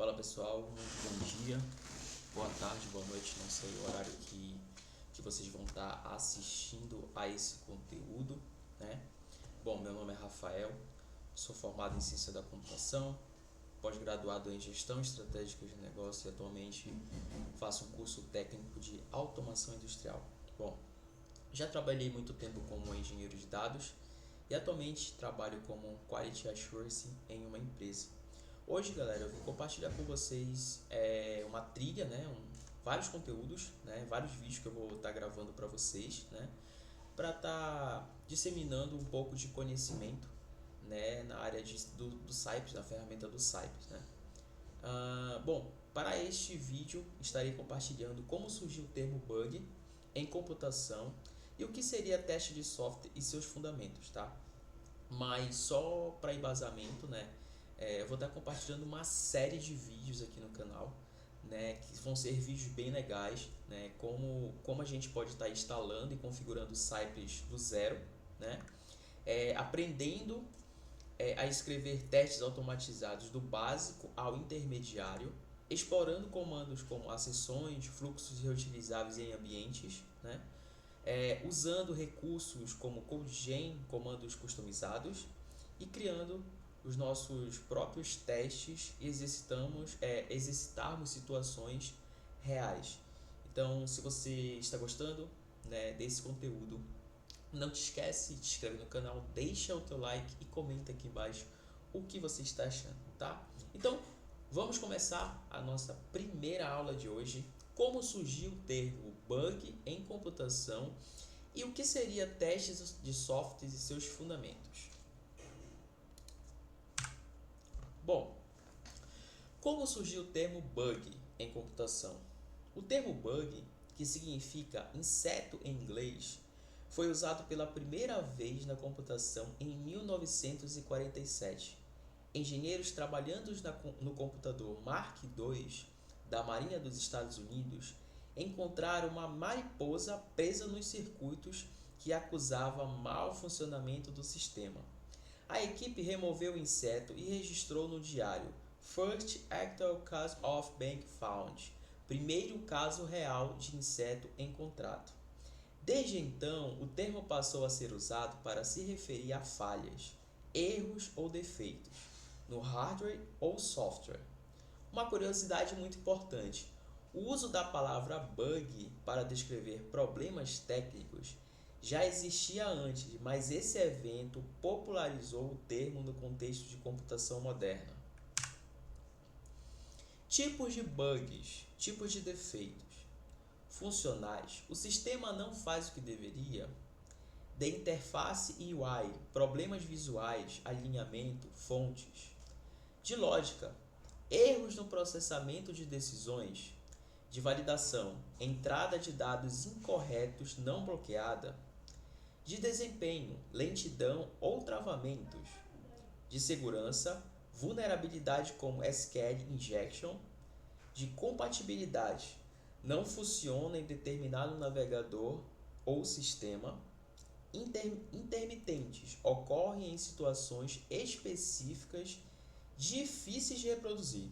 Fala pessoal, muito bom dia, boa tarde, boa noite, não sei o horário que vocês vão estar assistindo a esse conteúdo, né? Bom, meu nome é Rafael, sou formado em Ciência da Computação, pós-graduado em Gestão Estratégica de Negócio e atualmente faço um curso técnico de Automação Industrial. Bom, já trabalhei muito tempo como engenheiro de dados e atualmente trabalho como Quality Assurance em uma empresa. Hoje, galera, eu vou compartilhar com vocês uma trilha, né, vários conteúdos, né, vários vídeos que eu vou estar gravando para vocês, né, para estar disseminando um pouco de conhecimento, né, na área do Cypress, na ferramenta do Cypress, né. Bom, para este vídeo estarei compartilhando como surgiu o termo bug em computação e o que seria teste de software e seus fundamentos, tá? Mas só para embasamento, né? Eu vou estar compartilhando uma série de vídeos aqui no canal, né? Que vão ser vídeos bem legais, né? Como a gente pode estar instalando e configurando o Cypress do zero, né? Aprendendo a escrever testes automatizados do básico ao intermediário, explorando comandos como acessões, fluxos reutilizáveis em ambientes, né? Usando recursos como CodeGen, comandos customizados, e criando os nossos próprios testes e exercitarmos situações reais. Então, se você está gostando, né, desse conteúdo, não te esquece de te inscrever no canal, deixa o teu like e comenta aqui embaixo o que você está achando, tá? Então, vamos começar a nossa primeira aula de hoje, como surgiu o termo bug em computação e o que seria testes de softwares e seus fundamentos. Bom, como surgiu o termo bug em computação? O termo bug, que significa inseto em inglês, foi usado pela primeira vez na computação em 1947. Engenheiros trabalhando no computador Mark II da Marinha dos Estados Unidos encontraram uma mariposa presa nos circuitos que acusava mau funcionamento do sistema. A equipe removeu o inseto e registrou no diário First Actual Case of Bug Found, primeiro caso real de inseto encontrado. Desde então, o termo passou a ser usado para se referir a falhas, erros ou defeitos no hardware ou software. Uma curiosidade muito importante: o uso da palavra bug para descrever problemas técnicos já existia antes, mas esse evento popularizou o termo no contexto de computação moderna. Tipos de bugs, tipos de defeitos. Funcionais: o sistema não faz o que deveria. De interface e UI: problemas visuais, alinhamento, fontes. De lógica: erros no processamento de decisões. De validação: entrada de dados incorretos não bloqueada. De desempenho: lentidão ou travamentos. De segurança: vulnerabilidade como SQL injection. De compatibilidade: não funciona em determinado navegador ou sistema. Intermitentes: ocorrem em situações específicas difíceis de reproduzir.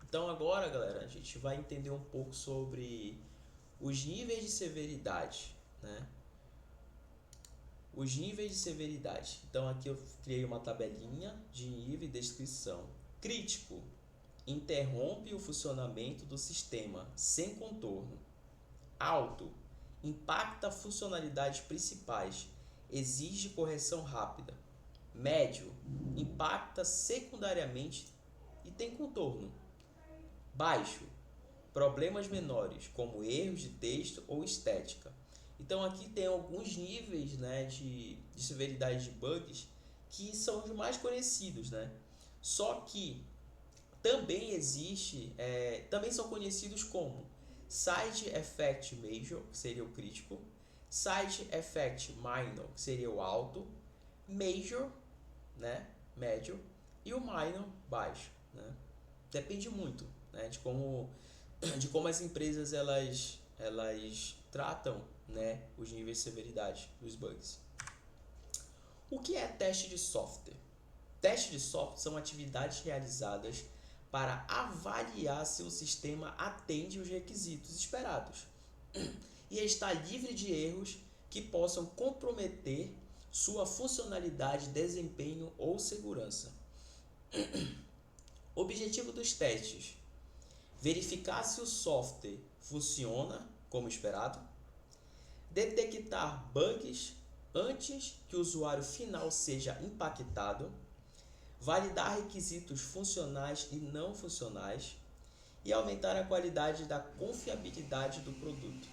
Então agora, galera, a gente vai entender um pouco sobre os níveis de severidade, né? Os níveis de severidade. Então aqui eu criei uma tabelinha de nível e descrição. Crítico: interrompe o funcionamento do sistema sem contorno. Alto: impacta funcionalidades principais, exige correção rápida. Médio: impacta secundariamente e tem contorno. Baixo: problemas menores, como erros de texto ou estética. Então aqui tem alguns níveis, né, de severidade de bugs que são os mais conhecidos, né? Só que também são conhecidos como Side Effect Major, que seria o crítico, Side Effect Minor, que seria o alto, Major, né, médio, e o Minor, baixo, né? Depende muito, né, de como as empresas elas tratam, né, os níveis de severidade dos bugs. O que é teste de software? Testes de software são atividades realizadas para avaliar se o sistema atende os requisitos esperados e está livre de erros que possam comprometer sua funcionalidade, desempenho ou segurança. O objetivo dos testes: verificar se o software funciona como esperado, detectar bugs antes que o usuário final seja impactado, validar requisitos funcionais e não funcionais e aumentar a qualidade da confiabilidade do produto.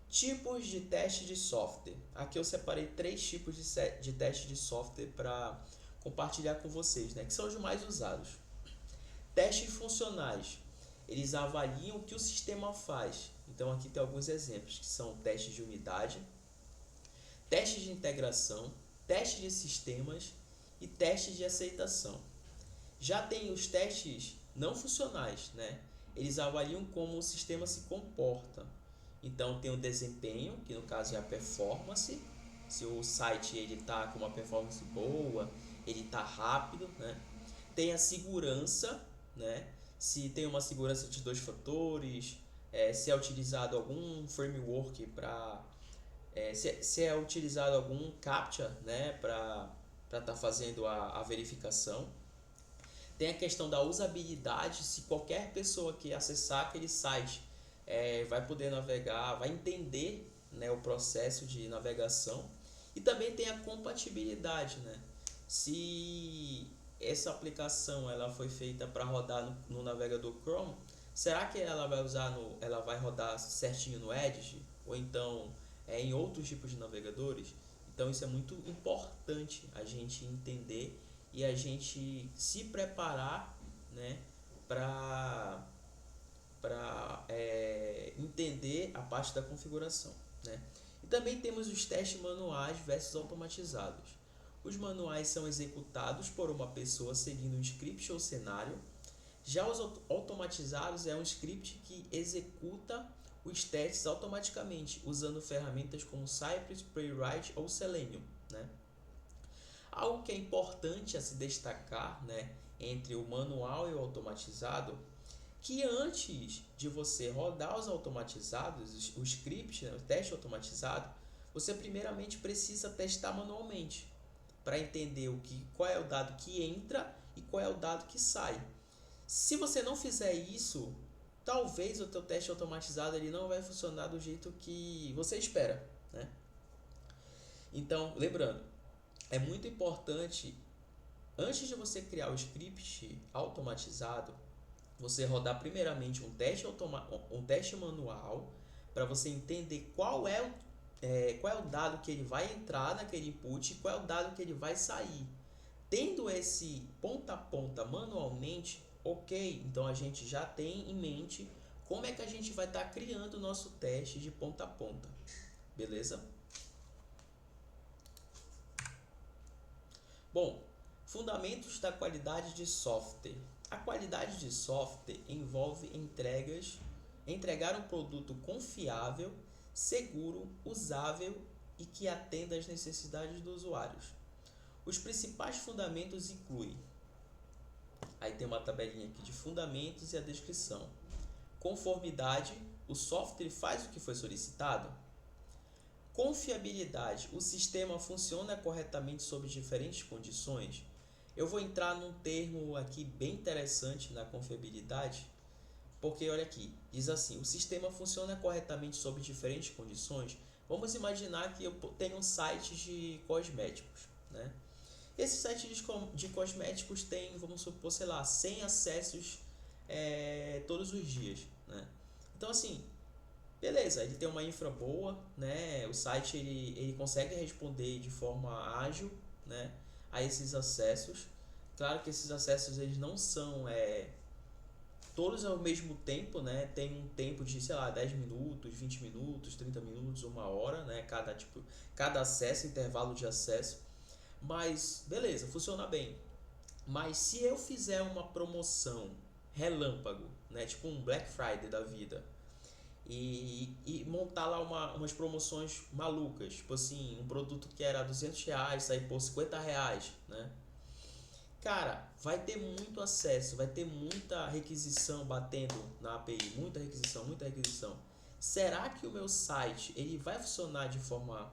Tipos de teste de software. Aqui eu separei 3 tipos de teste de software para compartilhar com vocês, né, que são os mais usados. Testes funcionais. Eles avaliam o que o sistema faz. Então aqui tem alguns exemplos, que são testes de unidade, testes de integração, testes de sistemas e testes de aceitação. Já tem os testes não funcionais, né? Eles avaliam como o sistema se comporta. Então tem o desempenho, que no caso é a performance. Se o site está com uma performance boa, ele está rápido, né? Tem a segurança, né? Se tem uma segurança de 2 fatores, se é utilizado algum framework para se é utilizado algum CAPTCHA, né, para estar fazendo a verificação. Tem a questão da usabilidade, se qualquer pessoa que acessar aquele site vai poder navegar, vai entender, né, o processo de navegação. E também tem a compatibilidade, né? Se essa aplicação ela foi feita para rodar no navegador Chrome, será que ela vai rodar certinho no Edge? Ou então em outros tipos de navegadores? Então isso é muito importante a gente entender e a gente se preparar, né, para entender a parte da configuração, né? E também temos os testes manuais versus automatizados. Os manuais são executados por uma pessoa seguindo um script ou cenário. Já os automatizados é um script que executa os testes automaticamente, usando ferramentas como Cypress, Playwright ou Selenium, né? Algo que é importante a se destacar, né, entre o manual e o automatizado, que antes de você rodar os automatizados, o script, né, o teste automatizado, você primeiramente precisa testar manualmente para entender qual é o dado que entra e qual é o dado que sai. Se você não fizer isso, talvez o teu teste automatizado ele não vai funcionar do jeito que você espera, né? Então, lembrando, é muito importante, antes de você criar o script automatizado, você rodar primeiramente um teste manual para você entender qual é o dado que ele vai entrar naquele input e qual é o dado que ele vai sair. Tendo esse ponta a ponta manualmente, ok, então a gente já tem em mente como é que a gente vai estar criando o nosso teste de ponta a ponta, beleza? Bom, fundamentos da qualidade de software. A qualidade de software envolve entregar um produto confiável, seguro, usável e que atenda às necessidades dos usuários. Os principais fundamentos incluem, aí tem uma tabelinha aqui de fundamentos e a descrição. Conformidade, o software faz o que foi solicitado. Confiabilidade, o sistema funciona corretamente sob diferentes condições. Eu vou entrar num termo aqui bem interessante na confiabilidade, porque olha aqui, diz assim, o sistema funciona corretamente sob diferentes condições. Vamos imaginar que eu tenho um site de cosméticos, né? Esse site de cosméticos tem, vamos supor, sei lá, 100 acessos todos os dias, né? Então assim, beleza, ele tem uma infra boa, né? O site ele consegue responder de forma ágil, né, a esses acessos. Claro que esses acessos eles não são todos ao mesmo tempo, né? Tem um tempo de, sei lá, 10 minutos, 20 minutos, 30 minutos, 1 hora, né? Cada acesso, intervalo de acesso. Mas beleza, funciona bem. Mas se eu fizer uma promoção relâmpago, né, tipo um Black Friday da vida, e montar lá umas promoções malucas, tipo assim, um produto que era R$ 200, sair por R$ 50, né? Cara, vai ter muito acesso, vai ter muita requisição batendo na API, muita requisição, muita requisição. Será que o meu site ele vai funcionar de forma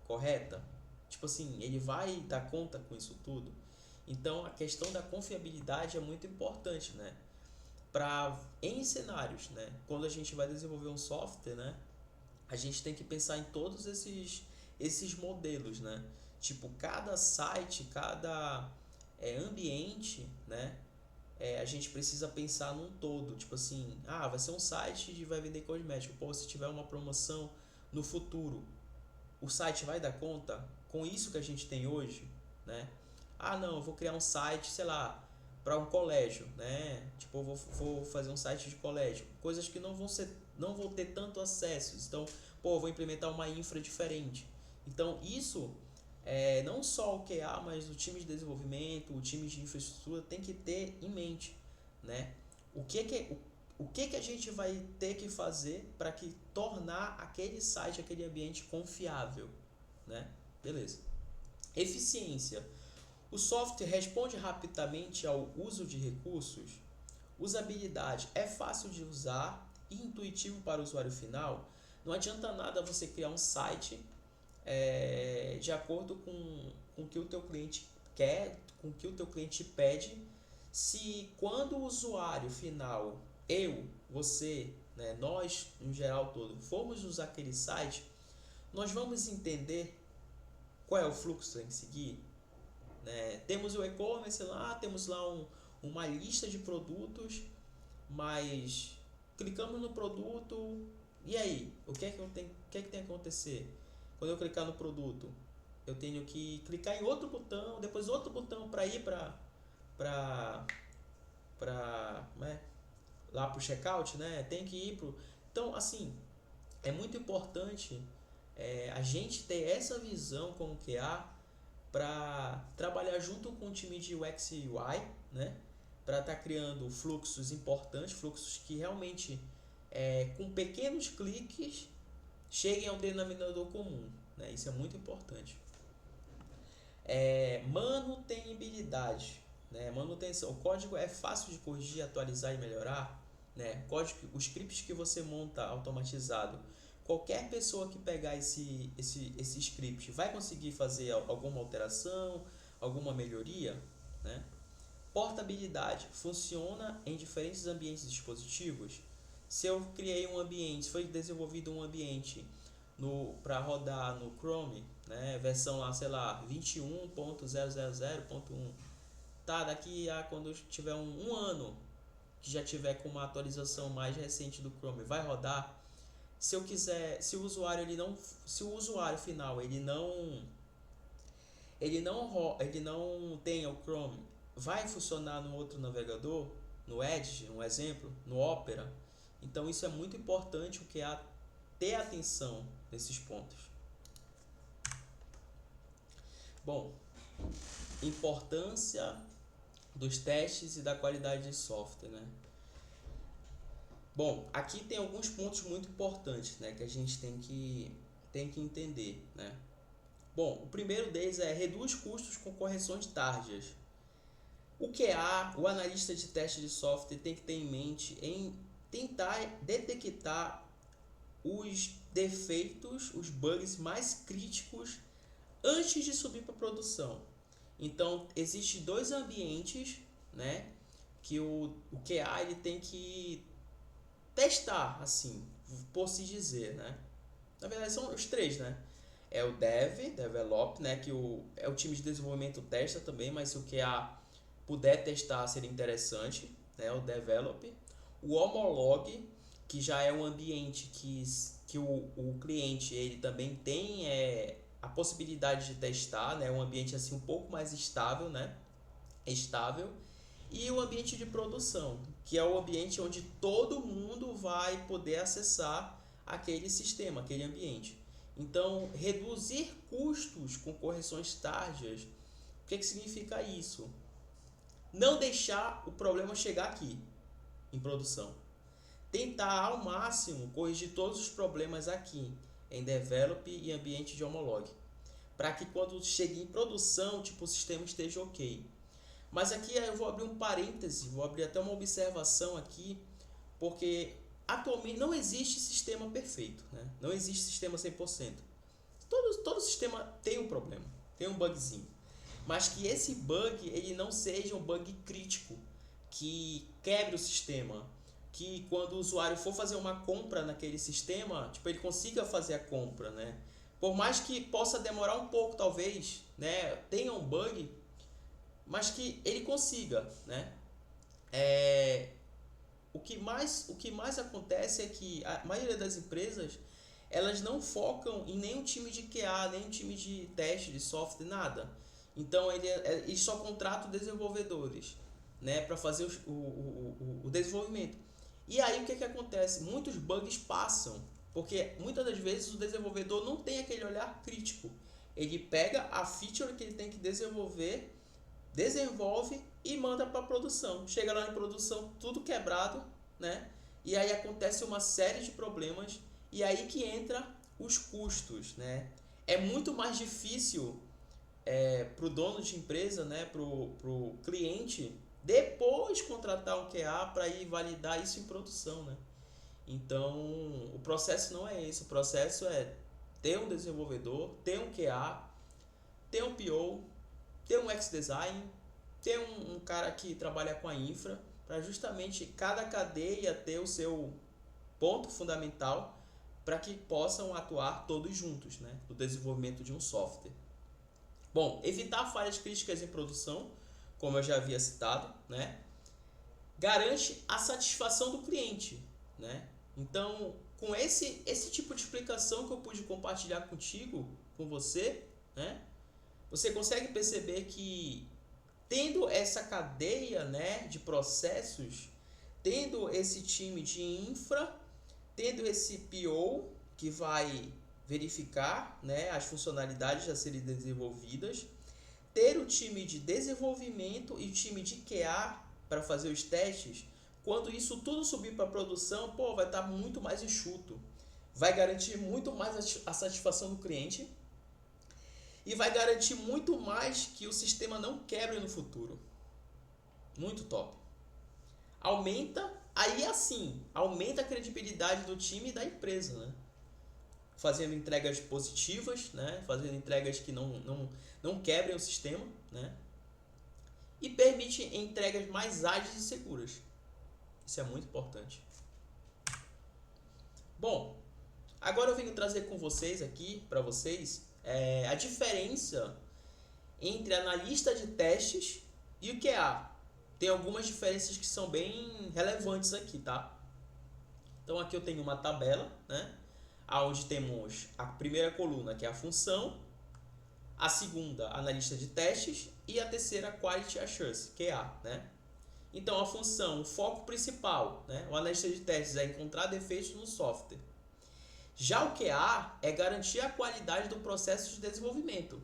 correta? Tipo assim, ele vai dar conta com isso tudo? Então a questão da confiabilidade é muito importante, né? Para em cenários, né? Quando a gente vai desenvolver um software, né? A gente tem que pensar em todos esses modelos, né? Tipo, cada site, cada ambiente, né? A gente precisa pensar num todo. Tipo assim, vai ser um site que vai vender cosmético. Pô, se tiver uma promoção no futuro, o site vai dar conta com isso que a gente tem hoje, né? Não, eu vou criar um site, sei lá, para um colégio, né? Tipo, eu vou fazer um site de colégio, coisas que não vão ter tanto acesso. Então, pô, eu vou implementar uma infra diferente. Então, isso não só o QA, mas o time de desenvolvimento, o time de infraestrutura tem que ter em mente, né? O que a gente vai ter que fazer para que tornar aquele site, aquele ambiente confiável, né? Beleza. Eficiência. O software responde rapidamente ao uso de recursos. Usabilidade. É fácil de usar e intuitivo para o usuário final. Não adianta nada você criar um site de acordo com o que o teu cliente quer, com o que o teu cliente pede, se quando o usuário final, você, né, nós, no geral todo, formos usar aquele site, nós vamos entender qual é o fluxo que tem que seguir, né? Temos o e-commerce lá, temos lá uma lista de produtos, mas clicamos no produto, e aí? O que é que tem que acontecer? Quando eu clicar no produto, eu tenho que clicar em outro botão, depois outro botão para ir para né, lá para o checkout, né? Tem que ir pro. Então, assim, é muito importante a gente ter essa visão como QA para trabalhar junto com o time de UX e UI, né? Para estar criando fluxos importantes, fluxos que realmente, com pequenos cliques, cheguem ao denominador comum, né? Isso é muito importante. Manutenibilidade, né? Manutenção. O código é fácil de corrigir, atualizar e melhorar, né? Os scripts que você monta automatizado, qualquer pessoa que pegar esse script vai conseguir fazer alguma alteração, alguma melhoria, né? Portabilidade. Funciona em diferentes ambientes e dispositivos. Se eu criei um ambiente, foi desenvolvido um ambiente para rodar no Chrome, né, versão lá, sei lá, 21.000.1, tá, daqui a quando tiver um ano que já tiver com uma atualização mais recente do Chrome, vai rodar. Se eu quiser, se o usuário final ele não tem o Chrome, vai funcionar no outro navegador, no Edge, um exemplo, no Opera. Então isso é muito importante, o que é ter atenção nesses pontos. Bom, importância dos testes e da qualidade de software, né? Bom, aqui tem alguns pontos muito importantes, né, que a gente tem que entender, né? Bom, o primeiro deles é reduz custos com correções tardias. O QA, o analista de teste de software, tem que ter em mente em tentar detectar os defeitos, os bugs mais críticos antes de subir para produção. Então, existem dois ambientes, né, que o QA ele tem que testar, assim, por se dizer, né? Na verdade, são os três, né? É o develop, né, que é o time de desenvolvimento testa também, mas se o QA puder testar, seria interessante, né, o develop. O homolog, que já é um ambiente que o cliente ele também tem a possibilidade de testar, né, um ambiente assim um pouco mais estável, né, estável. E o ambiente de produção, que é o ambiente onde todo mundo vai poder acessar aquele sistema, aquele ambiente. Então, reduzir custos com correções tardias, o que significa isso? Não deixar o problema chegar aqui, em produção. tentar ao máximo corrigir todos os problemas aqui em develop e ambiente de homolog, para que quando chegue em produção, tipo, o sistema esteja ok. Mas aqui eu vou abrir um parêntese, vou abrir até uma observação aqui, porque atualmente não existe sistema perfeito, né? Não existe sistema 100%. Todo sistema tem um problema, tem um bugzinho. Mas que esse bug ele não seja um bug crítico, que quebre o sistema, que quando o usuário for fazer uma compra naquele sistema, tipo, ele consiga fazer a compra, né? Por mais que possa demorar um pouco, talvez, né? Tenha um bug, mas que ele consiga, né? O que mais acontece é que a maioria das empresas elas não focam em nenhum time de QA, nenhum time de teste de software, nada. Então eles só contratam desenvolvedores, né, para fazer o desenvolvimento. E aí o que acontece? Muitos bugs passam, porque muitas das vezes o desenvolvedor não tem aquele olhar crítico. Ele pega a feature que ele tem que desenvolver, desenvolve e manda para produção. Chega lá em produção tudo quebrado, né? E aí acontece uma série de problemas e aí que entra os custos, né? É muito mais difícil para o dono de empresa, né? Pro cliente depois contratar um QA para ir validar isso em produção, né? Então o processo não é esse, o processo é ter um desenvolvedor, ter um QA, ter um PO, ter um X-Design, ter um cara que trabalha com a infra, para justamente cada cadeia ter o seu ponto fundamental para que possam atuar todos juntos, né, no desenvolvimento de um software. Bom, evitar falhas críticas em produção, como eu já havia citado, né, garante a satisfação do cliente, né? Então, com esse tipo de explicação que eu pude compartilhar contigo, com você, né, você consegue perceber que tendo essa cadeia, né, de processos, tendo esse time de infra, tendo esse PO que vai verificar, né, as funcionalidades a serem desenvolvidas, ter o time de desenvolvimento e o time de QA para fazer os testes, quando isso tudo subir para produção, pô, vai estar muito mais enxuto, vai garantir muito mais a satisfação do cliente e vai garantir muito mais que o sistema não quebre no futuro. Muito top. Aumenta a credibilidade do time e da empresa, né? Fazendo entregas positivas, né? Fazendo entregas que não quebrem o sistema, né? E permite entregas mais ágeis e seguras. Isso é muito importante. Bom, agora eu venho trazer com vocês aqui, para vocês, a diferença entre analista de testes e o QA. Tem algumas diferenças que são bem relevantes aqui, tá? Então aqui eu tenho uma tabela, né? Onde temos a primeira coluna, que é a função, a segunda, analista de testes, e a terceira, Quality Assurance, QA, né? Então a função, o foco principal, né? O analista de testes é encontrar defeitos no software. Já o QA é garantir a qualidade do processo de desenvolvimento.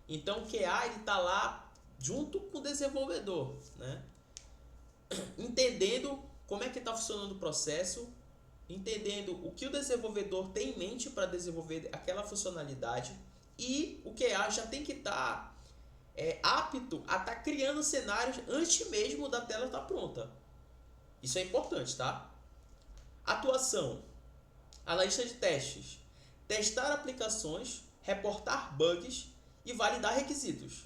Então o QA está lá junto com o desenvolvedor, né? Entendendo como é que está funcionando o processo, entendendo o que o desenvolvedor tem em mente para desenvolver aquela funcionalidade, e o QA já tem que estar apto a estar criando cenários antes mesmo da tela estar pronta. Isso é importante, tá? Atuação. Analista de testes. Testar aplicações, reportar bugs e validar requisitos.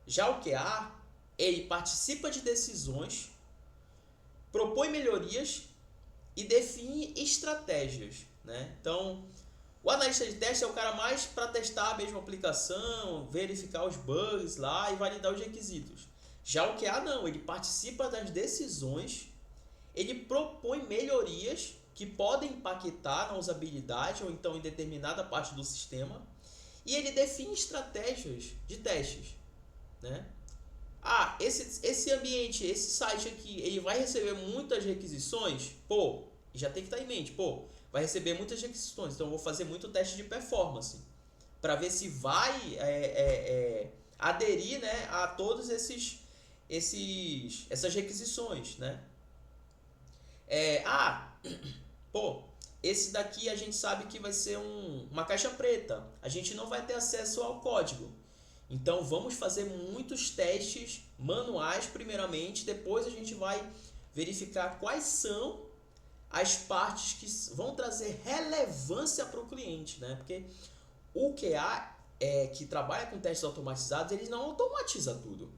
Já o QA, ele participa de decisões, propõe melhorias e define estratégias, né? Então, o analista de teste é o cara mais para testar a mesma aplicação, verificar os bugs lá e validar os requisitos. Já o QA não, ele participa das decisões, ele propõe melhorias que podem impactar na usabilidade ou então em determinada parte do sistema, e ele define estratégias de testes, né? Esse ambiente, esse site aqui, ele vai receber muitas requisições? Pô, já tem que estar em mente, pô, vai receber muitas requisições, então eu vou fazer muito teste de performance para ver se vai aderir, né, a todos essas requisições, né? É, ah, pô, esse daqui a gente sabe que vai ser uma caixa preta. A gente não vai ter acesso ao código. Então vamos fazer muitos testes manuais primeiramente, depois a gente vai verificar quais são as partes que vão trazer relevância para o cliente, né? Porque o QA que trabalha com testes automatizados, ele não automatiza tudo.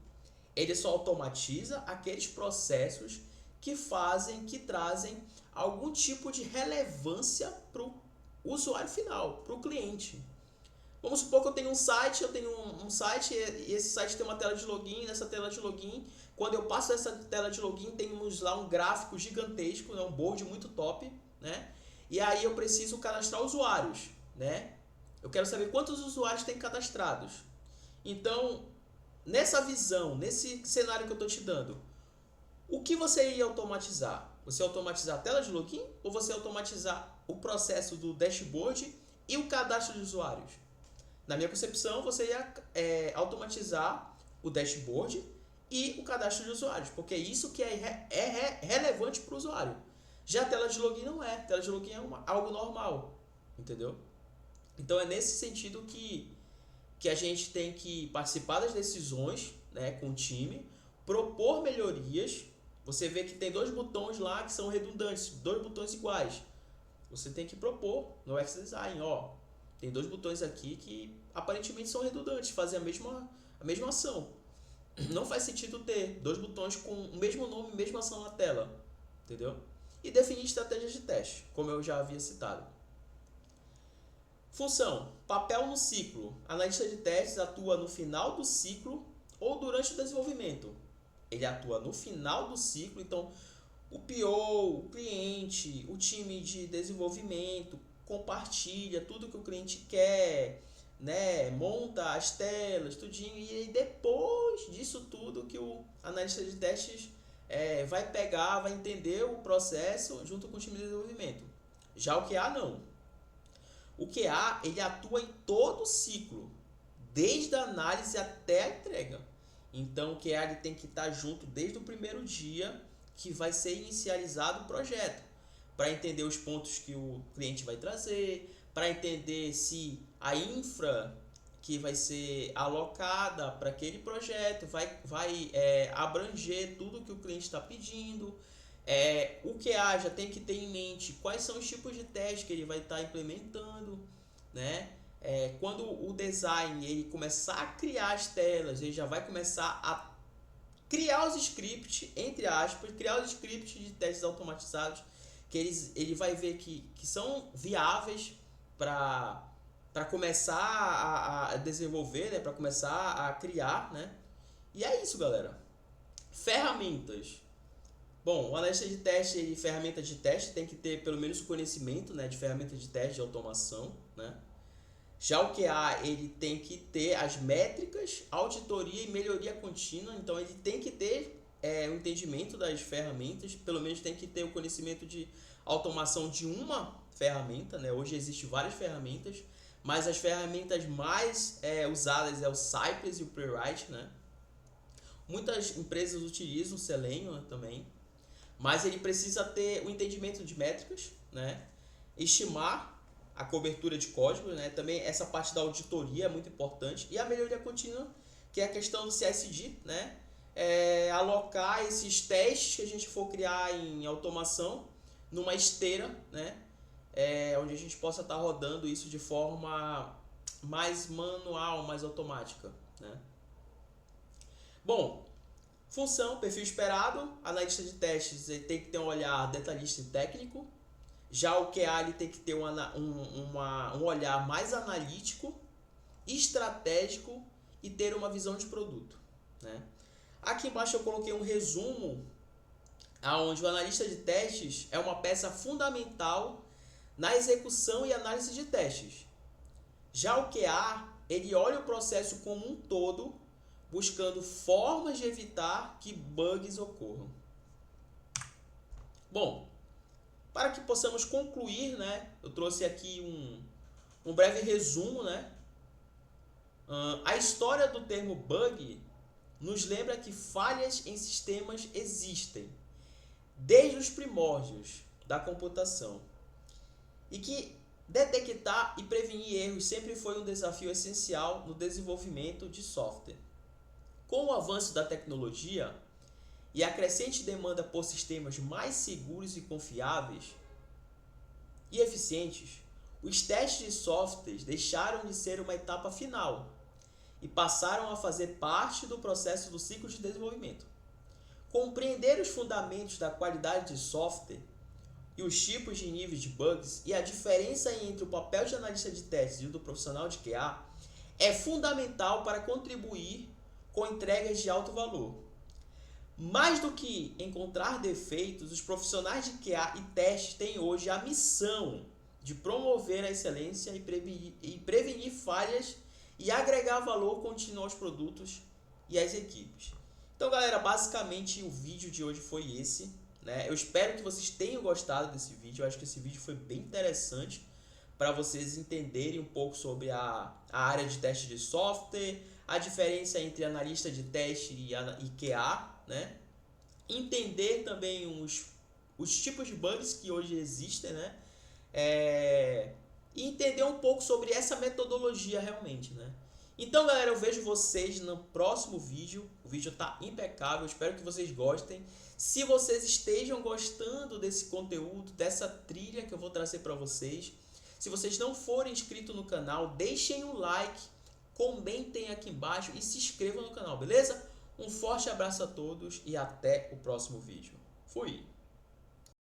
Ele só automatiza aqueles processos que fazem, que trazem algum tipo de relevância para o usuário final, para o cliente. Vamos supor que eu tenho um site, um site e esse site tem uma tela de login. Nessa tela de login, quando eu passo essa tela de login, temos lá um gráfico gigantesco, né, um board muito top, né? E aí eu preciso cadastrar usuários, né? Eu quero saber quantos usuários tem cadastrados. Então, nessa visão, nesse cenário que eu estou te dando, o que você ia automatizar? Você ia automatizar a tela de login ou você ia automatizar o processo do dashboard e o cadastro de usuários? Na minha concepção, você ia automatizar o dashboard e o cadastro de usuários, porque é isso que é relevante para o usuário. Já a tela de login não é. A tela de login é algo normal, entendeu? Então é nesse sentido que a gente tem que participar das decisões, né, com o time, propor melhorias. Você vê que tem dois botões lá que são redundantes, dois botões iguais. Você tem que propor no UX Design, ó, tem dois botões aqui que aparentemente são redundantes, fazem a mesma ação. Não faz sentido ter dois botões com o mesmo nome, mesma ação na tela, entendeu? E definir estratégias de teste, como eu já havia citado. Função: papel no ciclo. Analista de testes atua no final do ciclo ou durante o desenvolvimento. Ele atua no final do ciclo, então o PO, o cliente, o time de desenvolvimento compartilha tudo que o cliente quer, né? Monta as telas, tudinho, e aí depois disso tudo que o analista de testes vai pegar, vai entender o processo junto com o time de desenvolvimento. Já o QA não. O QA ele atua em todo o ciclo, desde a análise até a entrega. Então o QA ele tem que estar junto desde o primeiro dia que vai ser inicializado o projeto, para entender os pontos que o cliente vai trazer, para entender se a infra que vai ser alocada para aquele projeto vai abranger tudo que o cliente está pedindo. O QA já tem que ter em mente quais são os tipos de teste que ele vai estar implementando, né? Quando o design ele começar a criar as telas, ele já vai começar a criar os scripts, entre aspas, criar os scripts de testes automatizados, que ele vai ver que são viáveis para começar a desenvolver, né? Para começar a criar, né? E é isso, galera. Ferramentas. Bom, o analista de teste e ferramenta de teste tem que ter pelo menos conhecimento, né, de ferramentas de teste de automação, né? Já o QA, ele tem que ter as métricas, auditoria e melhoria contínua, então ele tem que ter o entendimento das ferramentas, pelo menos tem que ter o conhecimento de automação de uma ferramenta, né? Hoje existem várias ferramentas, mas as ferramentas mais usadas é o Cypress e o Playwright, né? Muitas empresas utilizam o Selenium também, mas ele precisa ter o entendimento de métricas, né? Estimar a cobertura de código, né? Também essa parte da auditoria é muito importante, e a melhoria contínua, que é a questão do CI/CD, né? Alocar esses testes que a gente for criar em automação numa esteira, né? Onde a gente possa estar rodando isso de forma mais manual, mais automática, né? Bom, função, perfil esperado, analista de testes ele tem que ter um olhar detalhista e técnico. Já o QA ele tem que ter um olhar mais analítico, estratégico e ter uma visão de produto, né? Aqui embaixo eu coloquei um resumo onde o analista de testes é uma peça fundamental na execução e análise de testes. Já o QA, ele olha o processo como um todo, buscando formas de evitar que bugs ocorram. Bom, para que possamos concluir, né, eu trouxe aqui um breve resumo, né? A história do termo bug nos lembra que falhas em sistemas existem. desde os primórdios da computação e que detectar e prevenir erros sempre foi um desafio essencial no desenvolvimento de software. Com o avanço da tecnologia e a crescente demanda por sistemas mais seguros e confiáveis e eficientes, os testes de softwares deixaram de ser uma etapa final e passaram a fazer parte do processo do ciclo de desenvolvimento. Compreender os fundamentos da qualidade de software e os tipos de níveis de bugs e a diferença entre o papel de analista de testes e o do profissional de QA é fundamental para contribuir com entregas de alto valor. Mais do que encontrar defeitos, os profissionais de QA e testes têm hoje a missão de promover a excelência e prevenir falhas e agregar valor contínuo aos produtos e às equipes. Então, galera, basicamente o vídeo de hoje foi esse, né? Eu espero que vocês tenham gostado desse vídeo. Eu acho que esse vídeo foi bem interessante para vocês entenderem um pouco sobre a área de teste de software, a diferença entre analista de teste e QA, né? Entender também os tipos de bugs que hoje existem, né? E entender um pouco sobre essa metodologia realmente, né? Então, galera, eu vejo vocês no próximo vídeo. O vídeo tá impecável, espero que vocês gostem. Se vocês estejam gostando desse conteúdo, dessa trilha que eu vou trazer para vocês, se vocês não forem inscritos no canal, deixem um like, comentem aqui embaixo e se inscrevam no canal, beleza? Um forte abraço a todos e até o próximo vídeo. Fui!